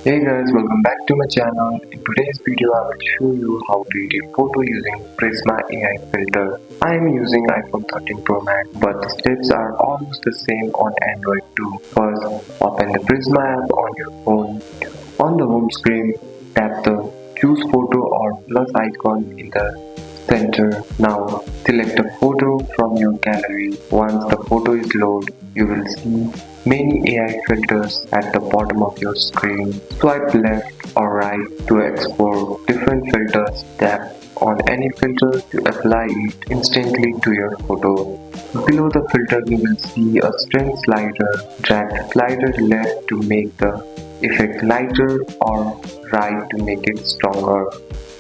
Hey guys, welcome back to my channel. In today's video, I will show you how to edit photo using Prisma AI filter. I am using iPhone 13 Pro Max, but the steps are almost the same on Android too. First, open the Prisma app on your phone. On the home screen, tap the choose photo or plus icon in the center. Now, select a photo from your gallery. Once the photo is loaded, you will see many AI filters at the bottom of your screen. Swipe left or right to explore different filters. Tap on any filter to apply it instantly to your photo. Below the filter, you will see a strength slider. Drag the slider left to make the effect lighter or right to make it stronger.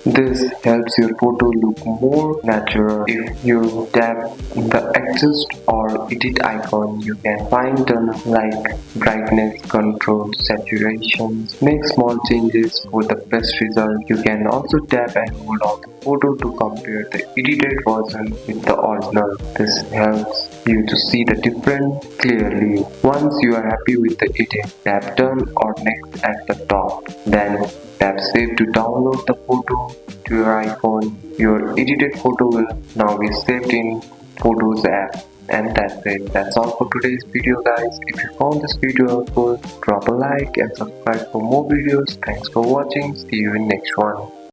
This helps your photo look more natural. If you tap the adjust or edit icon, you can find turns like brightness, control, saturation, make small changes for the best result. You can also tap and hold on the photo to compare the edited version with the original. This helps you to see the difference clearly. Once you are happy with the edit, tap done or next at the top. Then tap save to download the photo to your iPhone. Your edited photo will now be saved in Photos app. And that's it. That's all for today's video guys. If you found this video helpful, drop a like and subscribe for more videos. Thanks for watching. See you in next one.